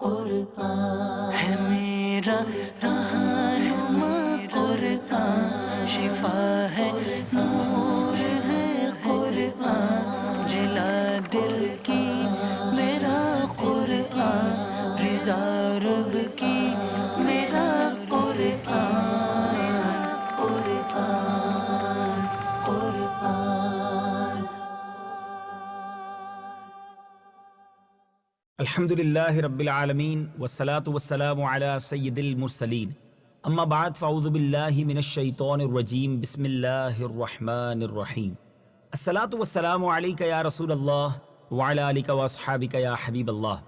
قرآن ہے میرا رہنما، قرآن شفا ہے، نور ہے قرآن، جلا دل کی میرا قرآن، رضا رب کی میرا قرآن، قرآن قرآن۔ الحمدللہ رب العالمین والصلاة والسلام علی سید المرسلین، اما بعد فاعوذ باللہ من الشیطان الرجیم، بسم اللہ الرحمن الرحیم۔ الصلاة والسلام علیک یا رسول اللہ وعلی آلک واصحابک یا حبیب اللہ،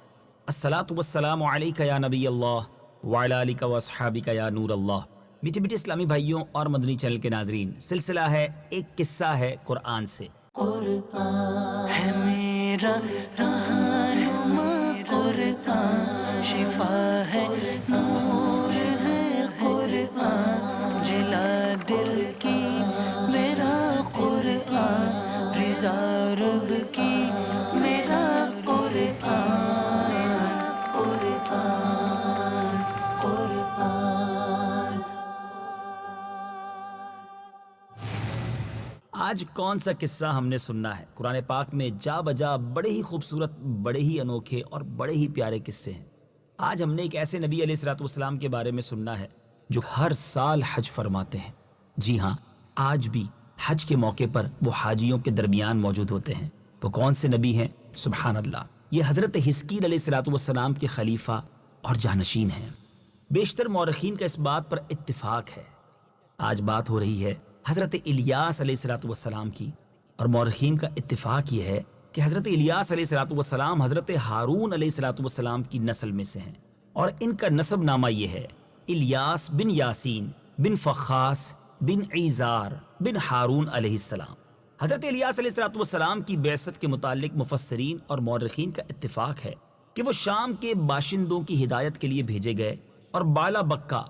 الصلاة والسلام علیک یا نبی اللہ وعلی آلک واصحابک یا نور اللہ۔ میٹھے میٹھے اسلامی بھائیوں اور مدنی چینل کے ناظرین، سلسلہ ہے ایک قصہ ہے قرآن سے۔ قرآن ہے میرا رہنما، قرآن شفا ہے، نور ہے قرآن، جلا دل کی میرا قرآن، رضا رب کی میرا قرآن، قرآن قرآن۔ آج کون سا قصہ ہم نے سننا ہے؟ قرآن پاک میں جا بجا بڑے ہی خوبصورت، بڑے ہی انوکھے اور بڑے ہی پیارے قصے ہیں۔ آج ہم نے ایک ایسے نبی علیہ الصلوۃ والسلام کے بارے میں سننا ہے جو ہر سال حج فرماتے ہیں۔ جی ہاں، آج بھی حج کے موقع پر وہ حاجیوں کے درمیان موجود ہوتے ہیں۔ وہ کون سے نبی ہیں؟ سبحان اللہ، یہ حضرت حزقیل علیہ الصلوۃ والسلام کے خلیفہ اور جانشین ہیں۔ بیشتر مورخین کا اس بات پر اتفاق ہے۔ آج بات ہو رہی ہے حضرت الیاس علیہ الصلوۃ والسلام کی، اور مورخین کا اتفاق یہ ہے کہ حضرت الیاس علیہ الصلوۃ والسلام حضرت ہارون علیہ الصلوۃ والسلام کی نسل میں سے ہیں، اور ان کا نسب نامہ یہ ہے: الیاس بن یاسین بن فخاس بن عیزار بن ہارون علیہ السلام۔ حضرت الیاس علیہ الصلوۃ والسلام کی بعثت کے متعلق مفسرین اور مورخین کا اتفاق ہے کہ وہ شام کے باشندوں کی ہدایت کے لیے بھیجے گئے، اور بالا بکہ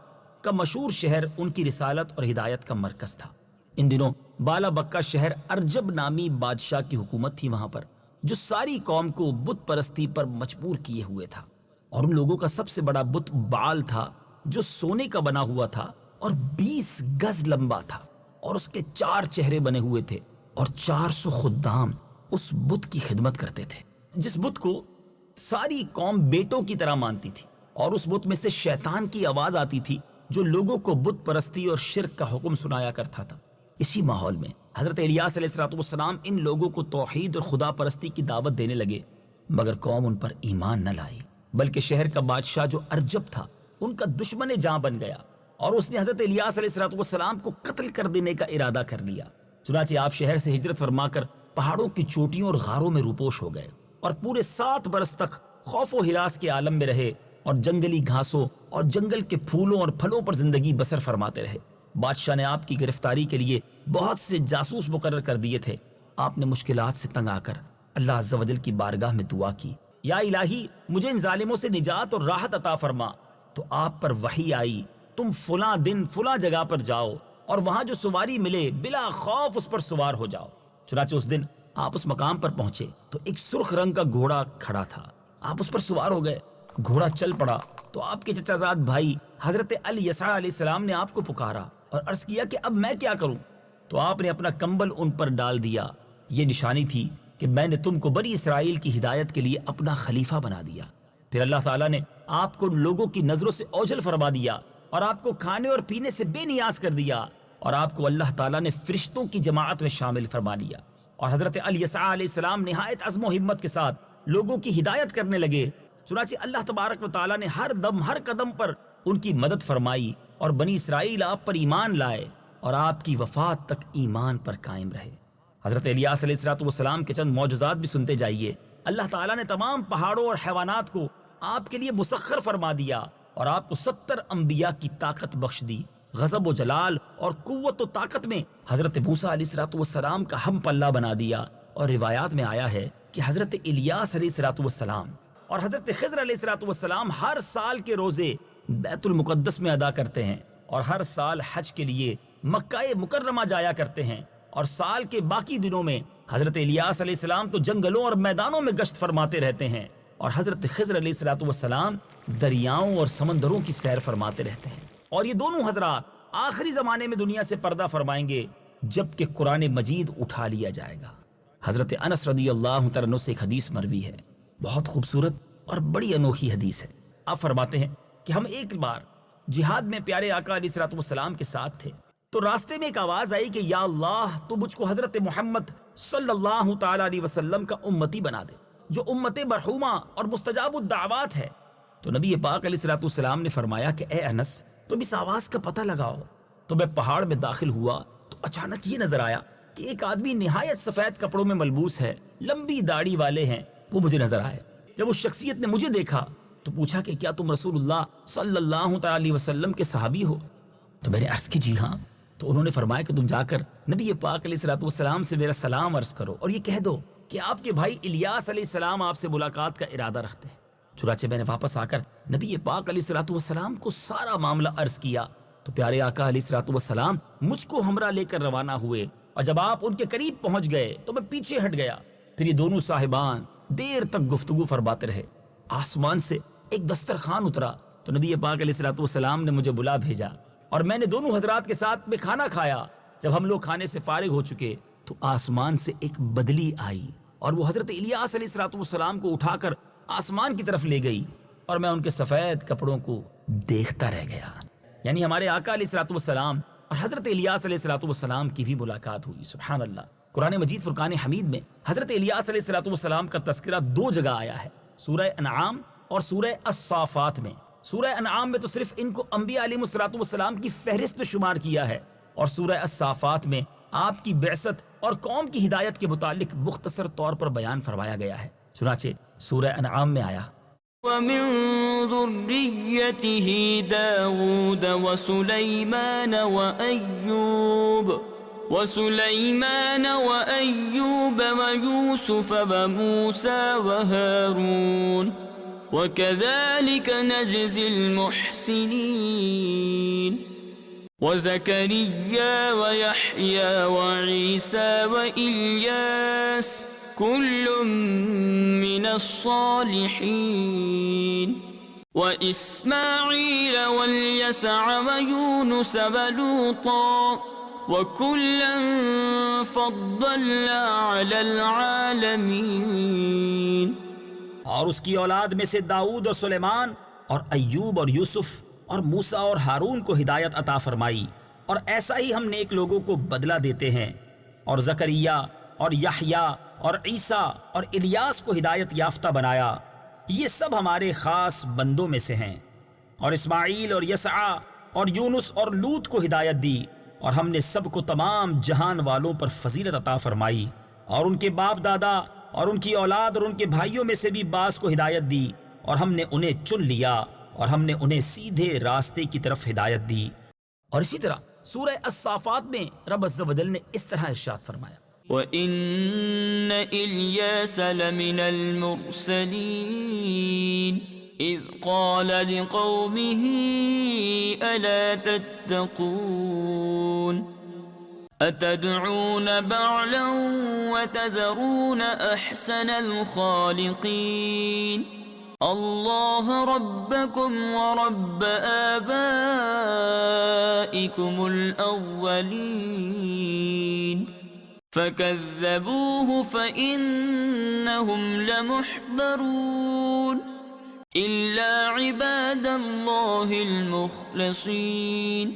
کا مشہور شہر ان کی رسالت اور ہدایت کا مرکز تھا۔ ان دنوں بالا بکہ شہر ارجب نامی بادشاہ کی حکومت تھی وہاں پر، جو ساری قوم کو بت پرستی پر مجبور کیے ہوئے تھا، اور ان لوگوں کا سب سے بڑا بت بعال تھا، جو سونے کا بنا ہوا تھا اور 20 گز لمبا تھا، اور اس کے 4 چہرے بنے ہوئے تھے، اور 400 خدام اس بت کی خدمت کرتے تھے، جس بت کو ساری قوم بیٹوں کی طرح مانتی تھی، اور اس بت میں سے شیطان کی آواز آتی تھی جو لوگوں کو بت پرستی اور شرک کا حکم سنایا کرتا تھا۔ اسی ماحول میں حضرت الیاس علیہ الصلوۃ والسلام ان لوگوں کو توحید اور خدا پرستی کی دعوت دینے لگے، مگر قوم ان پر ایمان نہ لائی، بلکہ شہر کا بادشاہ جو ارجب تھا ان کا دشمن جاں بن گیا، اور اس نے حضرت الیاس علیہ الصلوۃ والسلام کو قتل کر دینے کا ارادہ کر لیا۔ چنانچہ آپ شہر سے ہجرت فرما کر پہاڑوں کی چوٹیوں اور غاروں میں روپوش ہو گئے، اور پورے 7 برس تک خوف و ہراس کے عالم میں رہے، اور جنگلی گھاسوں اور جنگل کے پھولوں اور پھلوں پر زندگی بسر فرماتے رہے۔ بادشاہ نے آپ کی گرفتاری کے لیے بہت سے جاسوس مقرر کر دیے تھے۔ آپ نے مشکلات سے تنگ آ کر اللہ عز و جل کی بارگاہ میں دعا کی، یا الہی مجھے ان ظالموں سے نجات اور راحت عطا فرما۔ تو آپ پر وحی آئی، تم فلاں دن فلاں جگہ پر جاؤ، اور وہاں جو سواری ملے بلا خوف اس پر سوار ہو جاؤ۔ چنانچہ اس دن آپ اس مقام پر پہنچے تو ایک سرخ رنگ کا گھوڑا کھڑا تھا، آپ اس پر سوار ہو گئے۔ گھوڑا چل پڑا تو آپ کے چچا زاد بھائی حضرت الیسع علیہ السلام نے آپ کو پکارا اور عرض کیا کہ اب میں کیا کروں؟ تو آپ نے اپنا کمبل ان پر ڈال دیا۔ یہ نشانی تھی کہ میں نے تم کو بنی اسرائیل کی ہدایت کے لیے اپنا خلیفہ بنا دیا۔ پھر اللہ تعالیٰ نے آپ کو لوگوں کی نظروں سے اوجھل فرما دیا، اور آپ کو کھانے اور پینے سے بے نیاز کر دیا، اور آپ کو اللہ تعالیٰ نے فرشتوں کی جماعت میں شامل فرما لیا۔ اور حضرت الیسع علیہ السلام نہایت عزم و ہمت کے ساتھ لوگوں کی ہدایت کرنے لگے۔ چنانچہ اللہ تبارک و تعالیٰ نے ہر دم ہر قدم پر ان کی مدد فرمائی، اور بنی اسرائیل آپ پر ایمان لائے، اور آپ کی وفات تک ایمان پر قائم رہے۔ حضرت الیاس علیہ الصلوۃ والسلام کے چند معجزات بھی سنتے جائیے۔ اللہ تعالیٰ نے تمام پہاڑوں اور حیوانات کو آپ کے لیے مسخر فرما دیا، اور آپ کو 70 انبیاء کی طاقت بخش دی۔ غضب و جلال اور قوت و طاقت میں حضرت موسیٰ علیہ الصلوۃ والسلام کا ہم پلہ بنا دیا، اور روایات میں آیا ہے کہ حضرت الیاس علیہ الصلوۃ والسلام اور حضرت خضر علیہ الصلوۃ والسلام ہر سال کے روزے بیت المقدس میں ادا کرتے ہیں، اور ہر سال حج کے لیے مکہ مکرمہ جایا کرتے ہیں، اور سال کے باقی دنوں میں حضرت الیاس علیہ السلام تو جنگلوں اور میدانوں میں گشت فرماتے رہتے ہیں، اور حضرت خضر علیہ الصلوۃ والسلام دریاؤں اور سمندروں کی سیر فرماتے رہتے ہیں، اور یہ دونوں حضرات آخری زمانے میں دنیا سے پردہ فرمائیں گے جب کہ قرآن مجید اٹھا لیا جائے گا۔ حضرت انس رضی اللہ تعالیٰ عنہ سے ایک حدیث مروی ہے، بہت خوبصورت اور بڑی انوکھی حدیث ہے۔ آپ فرماتے ہیں کہ ہم ایک بار جہاد میں پیارے آقا علیہ الصلوۃ والسلام کے ساتھ تھے، تو راستے میں ایک آواز آئی کہ یا اللہ تو مجھ کو حضرت محمد صلی اللہ تعالیٰ علیہ وسلم کا امتی بنا دے، جو امت مرحومہ اور مستجاب الدعوات ہے۔ تو نبی پاک علیہ الصلوۃ والسلام نے فرمایا کہ اے انس تم اس آواز کا پتہ لگاؤ۔ تو میں پہاڑ میں داخل ہوا تو اچانک یہ نظر آیا کہ ایک آدمی نہایت سفید کپڑوں میں ملبوس ہے، لمبی داڑھی والے ہیں، وہ مجھے نظر آئے۔ جب اس شخصیت نے مجھے دیکھا تو پوچھا کہ کیا تم رسول اللہ صلی اللہ تعالیٰ علیہ وسلم کے صحابی ہو؟ تو میں نے عرض کی جی ہاں۔ تو انہوں نے فرمایا کہ تم جا کر نبی پاک علیہ الصلوۃ والسلام سے میرا سلام عرض کرو اور یہ کہہ دو کہ آپ کے بھائی الیاس علیہ السلام آپ سے ملاقات کا ارادہ رکھتے ہیں۔ چنانچہ میں نے واپس آ کر نبی پاک علیہ الصلوۃ والسلام کو سارا معاملہ عرض کیا، تو پیارے آقا علیہ الصلوۃ والسلام مجھ کو ہمراہ لے کر روانہ ہوئے، اور جب آپ ان کے قریب پہنچ گئے تو میں پیچھے ہٹ گیا۔ پھر یہ دونوں صاحبان دیر تک گفتگو فرماتے رہے۔ آسمان سے ایک دسترخوان اترا تو نبی پاک علیہ الصلوۃ والسلام نے مجھے بلا بھیجا، اور میں نے دونوں حضرات کے ساتھ میں کھانا کھایا۔ جب ہم لوگ کھانے سے فارغ ہو چکے تو آسمان سے ایک بدلی آئی، اور وہ حضرت الیاس علیہ الصلوۃ والسلام کو اٹھا کر آسمان کی طرف لے گئی، اور میں ان کے سفید کپڑوں کو دیکھتا رہ گیا۔ یعنی ہمارے آقا علیہ الصلوۃ والسلام اور حضرت الیاس علیہ الصلوۃ والسلام کی بھی ملاقات ہوئی۔ سبحان اللہ۔ قرآن مجید فرقان حمید میں حضرت الیاس علیہ الصلوۃ والسلام کا تذکرہ دو جگہ آیا ہے، سورہ انعام اور سورہ الصافات میں۔ سورہ انعام میں تو صرف ان کو انبیاء علیہ الصلوۃ والسلام کی فہرست میں شمار کیا ہے، اور سورہ الصافات میں آپ کی بعثت اور قوم کی ہدایت کے متعلق مختصر طور پر بیان فرمایا گیا ہے۔ چنانچہ سورہ انعام میں آیا وَمِن ذُرِّيَّتِهِ دَاوُودَ وَسُلَيْمَانَ وَأَيُّوبَ وَيُوسُفَ وَمُوسَى وَهَارُونَ وَكَذَلِكَ نَجْزِي الْمُحْسِنِينَ وَزَكَرِيَّا وَيَحْيَى وَعِيسَى وَإِلْيَاسَ كُلٌّ مِّنَ الصَّالِحِينَ وَإِسْمَاعِيلَ وَالْيَسَعَ وَيُونُسَ وَلُوطًا وَكُلًّا فَضَّلْنَا عَلَى الْعَالَمِينَ۔ اور اس کی اولاد میں سے داؤد اور سلیمان اور ایوب اور یوسف اور موسیٰ اور ہارون کو ہدایت عطا فرمائی، اور ایسا ہی ہم نیک لوگوں کو بدلہ دیتے ہیں۔ اور زکریا اور یحییٰ اور عیسیٰ اور الیاس کو ہدایت یافتہ بنایا، یہ سب ہمارے خاص بندوں میں سے ہیں۔ اور اسماعیل اور یسع اور یونس اور لوط کو ہدایت دی، اور ہم نے سب کو تمام جہان والوں پر فضیلت عطا فرمائی، اور ان کے باپ دادا اور ان کی اولاد اور ان کے بھائیوں میں سے بھی بعض کو ہدایت دی، اور ہم نے انہیں چن لیا، اور ہم نے انہیں سیدھے راستے کی طرف ہدایت دی۔ اور اسی طرح سورہ الصافات میں رب عز و جل نے اس طرح ارشاد فرمایا وَإِنَّ إِلْيَاسَ لَمِنَ الْمُرْسَلِينَ إِذْ قَالَ لِقَوْمِهِ أَلَا تَتَّقُونَ أَتَدْعُونَ بَعْلًا وَتَذَرُونَ أَحْسَنَ الْخَالِقِينَ اللَّهَ رَبَّكُمْ وَرَبَّ آبَائِكُمُ الْأَوَّلِينَ فَكَذَّبُوهُ فَإِنَّهُمْ لَمُحْضَرُونَ إِلَّا عِبَادَ اللَّهِ الْمُخْلَصِينَ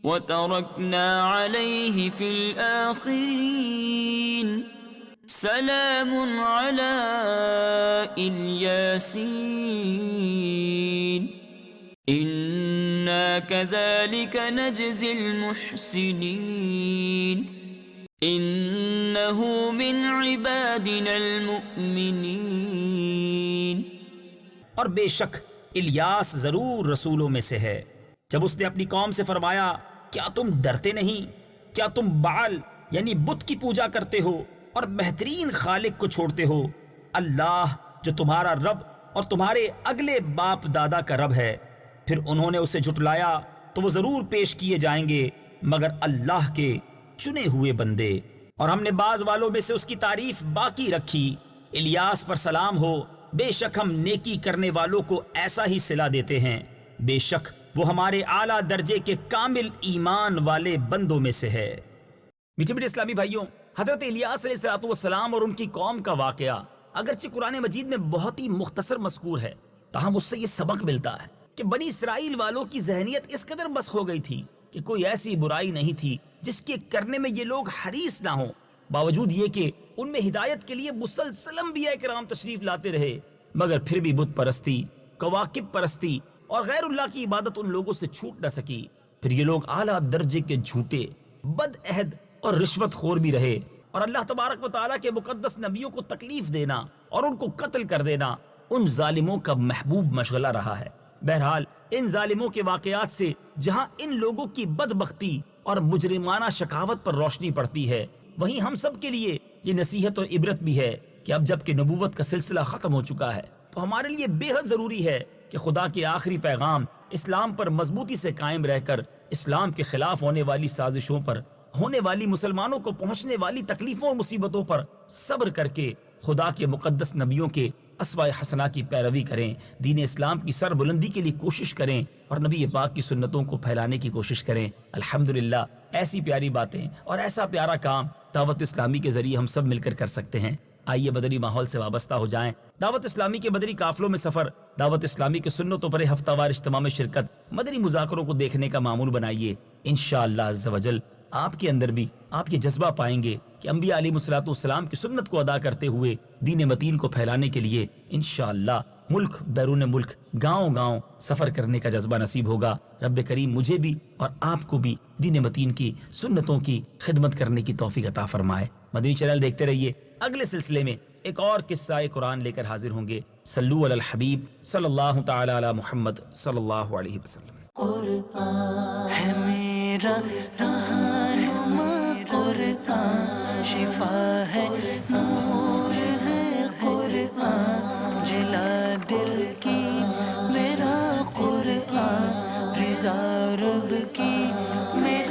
وَتَرَكْنَا عَلَيْهِ فِي الْآخِرِينَ سَلَامٌ عَلَى الْيَاسِينَ إِنَّا كَذَلِكَ نَجْزِي الْمُحْسِنِينَ إِنَّهُ مِنْ عِبَادِنَا الْمُؤْمِنِينَ۔ اور بے شک الیاس ضرور رسولوں میں سے ہے۔ جب اس نے اپنی قوم سے فرمایا کیا تم ڈرتے نہیں؟ کیا تم بعل یعنی بت کی پوجا کرتے ہو اور بہترین خالق کو چھوڑتے ہو، اللہ جو تمہارا رب اور تمہارے اگلے باپ دادا کا رب ہے؟ پھر انہوں نے اسے جھٹلایا تو وہ ضرور پیش کیے جائیں گے مگر اللہ کے چنے ہوئے بندے۔ اور ہم نے بعض والوں میں سے اس کی تعریف باقی رکھی، الیاس پر سلام ہو بے شک ہم نیکی کرنے والوں کو ایسا ہی صلہ دیتے ہیں، بے شک وہ ہمارے اعلیٰ درجے کے کامل ایمان والے بندوں میں سے ہے۔ میٹھے میٹھے اسلامی بھائیوں، حضرت الیاس علیہ السلام اور ان کی قوم کا واقعہ اگرچہ قرآن مجید میں بہت ہی مختصر مذکور ہے، تاہم اس سے یہ سبق ملتا ہے کہ بنی اسرائیل والوں کی ذہنیت اس قدر بس ہو گئی تھی کہ کوئی ایسی برائی نہیں تھی جس کے کرنے میں یہ لوگ حریص نہ ہوں، باوجود یہ کہ ان میں ہدایت کے لیے مسلسل انبیاء کرام تشریف لاتے رہے، مگر پھر بھی بت پرستی، کواکب پرستی اور غیر اللہ کی عبادت ان لوگوں سے چھوٹ نہ سکی۔ پھر یہ لوگ اعلیٰ درجے کے جھوٹے، بد عہد اور رشوت خور بھی رہے، اور اللہ تبارک و تعالیٰ کے مقدس نبیوں کو تکلیف دینا اور ان کو قتل کر دینا ان ظالموں کا محبوب مشغلہ رہا ہے۔ بہرحال ان ظالموں کے واقعات سے جہاں ان لوگوں کی بدبختی اور مجرمانہ شقاوت پر روشنی پڑتی ہے، وہیں ہم سب کے لیے یہ نصیحت اور عبرت بھی ہے کہ اب جب کہ نبوت کا سلسلہ ختم ہو چکا ہے تو ہمارے لیے بے حد ضروری ہے کہ خدا کے آخری پیغام اسلام پر مضبوطی سے قائم رہ کر اسلام کے خلاف ہونے والی سازشوں پر، ہونے والی مسلمانوں کو پہنچنے والی تکلیفوں اور مصیبتوں پر صبر کر کے خدا کے مقدس نبیوں کے اسوہ حسنہ کی پیروی کریں، دین اسلام کی سر بلندی کے لیے کوشش کریں اور نبی پاک کی سنتوں کو پھیلانے کی کوشش کریں۔ الحمدللہ ایسی پیاری باتیں اور ایسا پیارا کام دعوت اسلامی کے ذریعے ہم سب مل کر کر سکتے ہیں۔ آئیے مدنی ماحول سے وابستہ ہو جائیں، دعوت اسلامی کے مدنی قافلوں میں سفر، دعوت اسلامی کے سنتوں پر ہفتہ وار اجتماع میں شرکت، مدنی مذاکروں کو دیکھنے کا معمول بنائیے۔ انشاءاللہ عز و جل آپ کے اندر بھی آپ یہ جذبہ پائیں گے کہ انبیاء علیہ السلام کی سنت کو ادا کرتے ہوئے دین متین کو پھیلانے کے لیے انشاءاللہ ملک بیرون ملک، گاؤں گاؤں سفر کرنے کا جذبہ نصیب ہوگا۔ رب کریم مجھے بھی اور آپ کو بھی دین متین کی سنتوں کی خدمت کرنے کی توفیق عطا فرمائے۔ مدنی چینل دیکھتے رہیے، اگلے سلسلے میں ایک اور قصہ قرآن لے کر حاضر ہوں گے۔ صلو علی الحبیب صلی اللہ تعالی علی محمد صلی اللہ علیہ وسلم۔ قرآن ہے میرا رہنما، قرآن شفا ہے، نور ہے قرآن، جلا دل کی میرا قرآن، رضا رب کی میرا